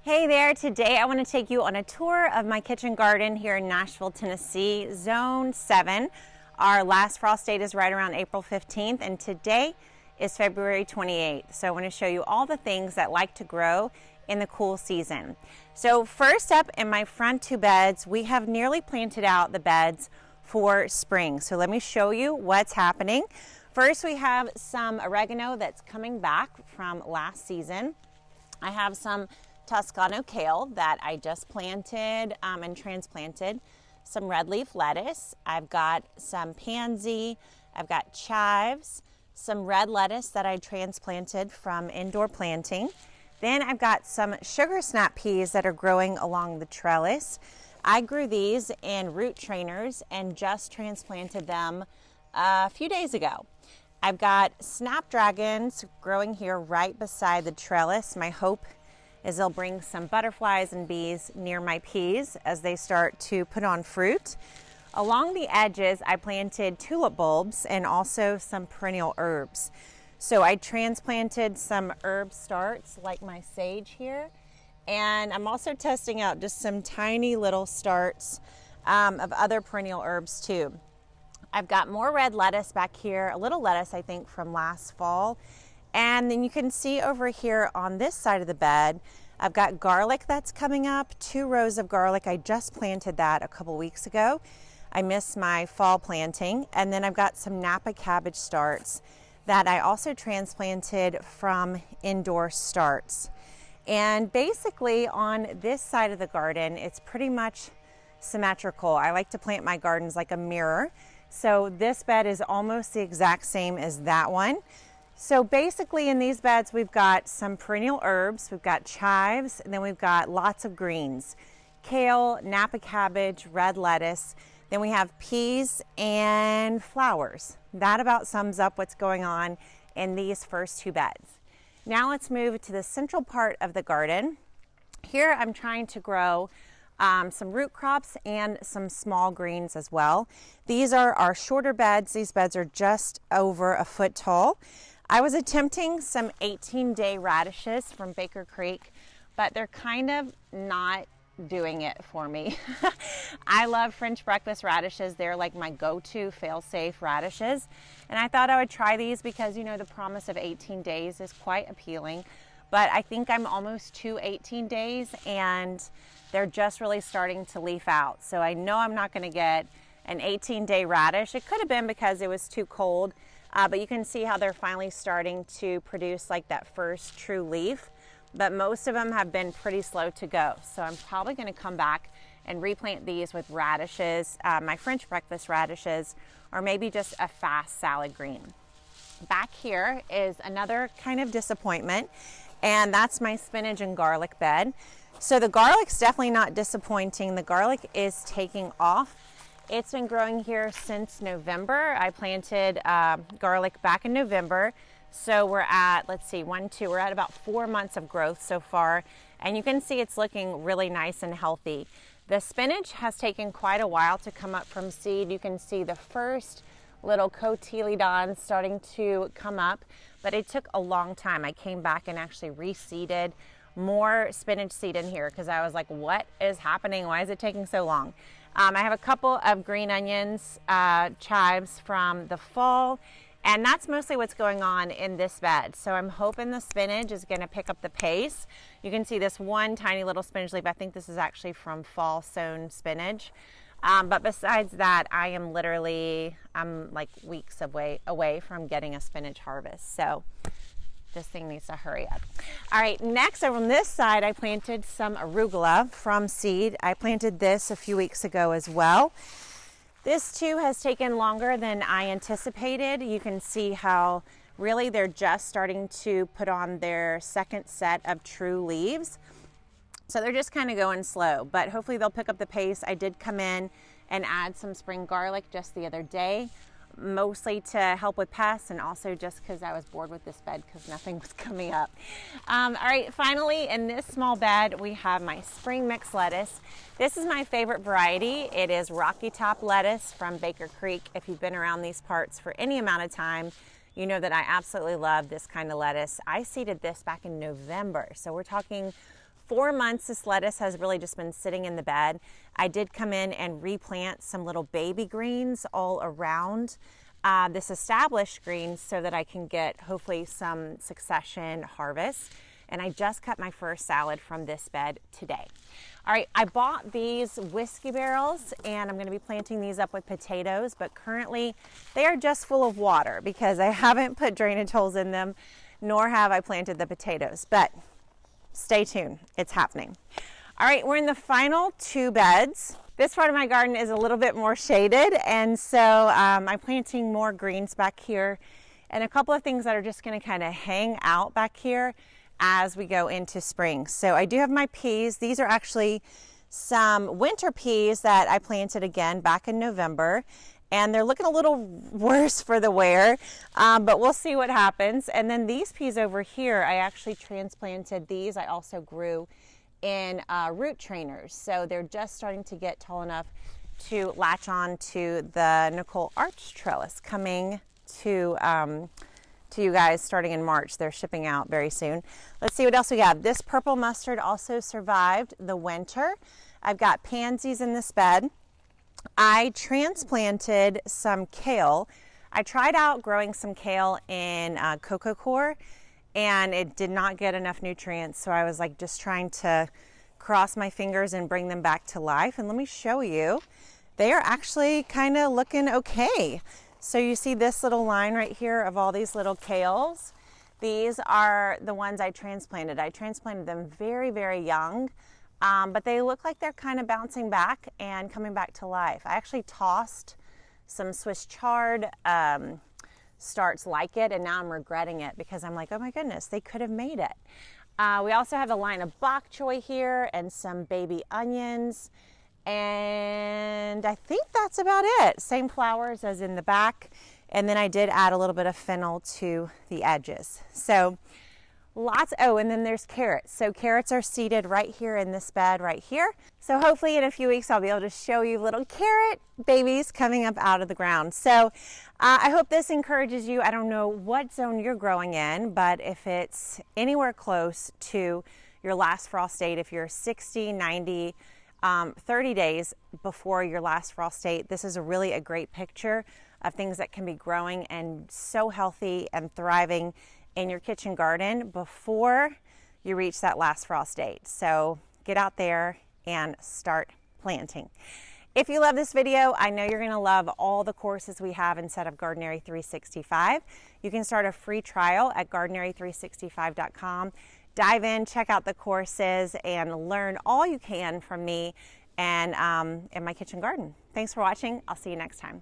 Hey there, today I want to take you on a tour of my kitchen garden here in Nashville, Tennessee, Zone 7. Our last frost date is right around April 15th and today is February 28th. So I want to show you all the things that like to grow in the cool season. So first up in my front two beds, we have nearly planted out the beds for spring. So let me show you what's happening. First we have some oregano that's coming back from last season. I have some Toscano kale that I just planted and transplanted, some red leaf lettuce, I've got some pansy, I've got chives, some red lettuce that I transplanted from indoor planting. Then I've got some sugar snap peas that are growing along the trellis. I grew these in root trainers and just transplanted them a few days ago. I've got snapdragons growing here right beside the trellis. My hope is they'll bring some butterflies and bees near my peas as they start to put on fruit. Along the edges, I planted tulip bulbs and also some perennial herbs. So I transplanted some herb starts like my sage here, and I'm also testing out just some tiny little starts of other perennial herbs too. I've got more red lettuce back here, a little lettuce I think from last fall. And then you can see over here on this side of the bed, I've got garlic that's coming up, 2 rows of garlic. I just planted that a couple weeks ago. I missed my fall planting. And then I've got some Napa cabbage starts that I also transplanted from indoor starts. And basically on this side of the garden, it's pretty much symmetrical. I like to plant my gardens like a mirror. So this bed is almost the exact same as that one. So basically in these beds, we've got some perennial herbs, we've got chives, and then we've got lots of greens. Kale, Napa cabbage, red lettuce, then we have peas and flowers. That about sums up what's going on in these first two beds. Now let's move to the central part of the garden. Here I'm trying to grow some root crops and some small greens as well. These are our shorter beds. These beds are just over a foot tall. I was attempting some 18-day radishes from Baker Creek, but they're kind of not doing it for me. I love French breakfast radishes. They're like my go-to fail-safe radishes. And I thought I would try these because, you know, the promise of 18 days is quite appealing. But I think I'm almost to 18 days and they're just really starting to leaf out. So I know I'm not going to get an 18-day radish. It could have been because it was too cold. But you can see how they're finally starting to produce like that first true leaf. But most of them have been pretty slow to go. So I'm probably going to come back and replant these with radishes, my French breakfast radishes, or maybe just a fast salad green. Back here is another kind of disappointment, and that's my spinach and garlic bed. So the garlic's definitely not disappointing. The garlic is taking off. It's been growing here since November. I planted garlic back in November. So we're at, let's see, we're at about 4 months of growth so far. And you can see it's looking really nice and healthy. The spinach has taken quite a while to come up from seed. You can see the first little cotyledons starting to come up, but it took a long time. I came back and actually reseeded more spinach seed in here because I was like, what is happening? Why is it taking so long? I have a couple of green onions, chives from the fall, and that's mostly what's going on in this bed. So I'm hoping the spinach is going to pick up the pace. You can see this one tiny little spinach leaf. I think this is actually from fall sown spinach. But besides that, I'm like weeks away from getting a spinach harvest. So this thing needs to hurry up. All right, next over on this side, I planted some arugula from seed. I planted this a few weeks ago as well. This too has taken longer than I anticipated. You can see how really they're just starting to put on their second set of true leaves. So they're just kind of going slow, but hopefully they'll pick up the pace. I did come in and add some spring garlic just the other day, mostly to help with pests and also just because I was bored with this bed because nothing was coming up. All right, finally in this small bed we have my spring mix lettuce. This is my favorite variety. It is Rocky Top lettuce from Baker Creek. If you've been around these parts for any amount of time, you know that I absolutely love this kind of lettuce. I seeded this back in November, so we're talking 4 months this lettuce has really just been sitting in the bed. I did come in and replant some little baby greens all around this established green so that I can get hopefully some succession harvest. And I just cut my first salad from this bed today. All right, I bought these whiskey barrels and I'm gonna be planting these up with potatoes, but currently they are just full of water because I haven't put drainage holes in them, nor have I planted the potatoes, but stay tuned, it's happening. All right, we're in the final 2 beds. This part of my garden is a little bit more shaded, and so I'm planting more greens back here and a couple of things that are just gonna kind of hang out back here as we go into spring. So I do have my peas. These are actually some winter peas that I planted again back in November, and they're looking a little worse for the wear, but we'll see what happens. And then these peas over here, I actually transplanted these. I also grew in root trainers, so they're just starting to get tall enough to latch on to the Nicole arch trellis coming to you guys starting in March. They're shipping out very soon. Let's see what else we have. This purple mustard also survived the winter. I've got pansies in this bed. I transplanted some kale. I tried out growing some kale in coco coir and it did not get enough nutrients, so I was like just trying to cross my fingers and bring them back to life. And let me show you, they are actually kind of looking okay. So you see this little line right here of all these little kales. These are the ones I transplanted. I transplanted them very, very young, but they look like they're kind of bouncing back and coming back to life. I actually tossed some Swiss chard starts like it, and now I'm regretting it because I'm like, oh my goodness, they could have made it. We also have a line of bok choy here and some baby onions. And I think that's about it. Same flowers as in the back. And then I did add a little bit of fennel to the edges. So lots, oh, and then there's carrots. So carrots are seeded right here in this bed right here. So hopefully in a few weeks I'll be able to show you little carrot babies coming up out of the ground. So I hope this encourages you. I don't know what zone you're growing in, but if it's anywhere close to your last frost date, if you're 60, 90, 30 days before your last frost date, this is really a great picture of things that can be growing and so healthy and thriving in your kitchen garden before you reach that last frost date. So get out there and start planting. If you love this video, I know you're going to love all the courses we have inside of Gardenary 365. You can start a free trial at gardenary365.com. Dive in, check out the courses, and learn all you can from me and in my kitchen garden. Thanks for watching. I'll see you next time.